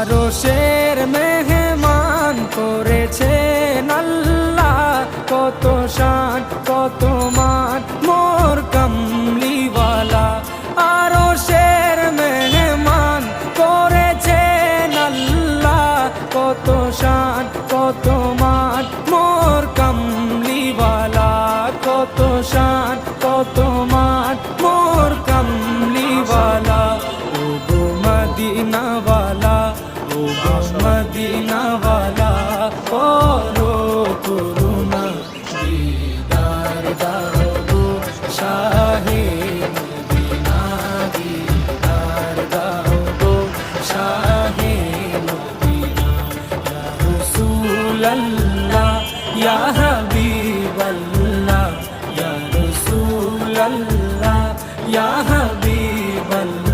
আরশের মেহমান করেছেন আল্লাহ, কত শান কত মান মোর কামলিওয়ালা। আরশের মেহমান করেছেন আল্লাহ, কত শান কত মান মোর কামলিওয়ালা, কত শান কত মান মোর কামলিওয়ালা। ও গো মদিনাওয়ালা, ও গো মদিনাওয়ালা, করো করুণা দিদার দাও গো শাহে মদিনা, দিদার দাও গো শাহে মদিনা। ইয়া রাসূলাল্লাহ ইয়া হাবিবাল্লাহ, ইয়া রাসূলাল্লাহ ইয়া হাবিবাল্লাহ।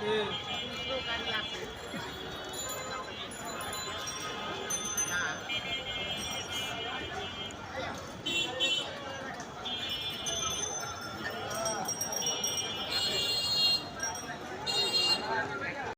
Yeah.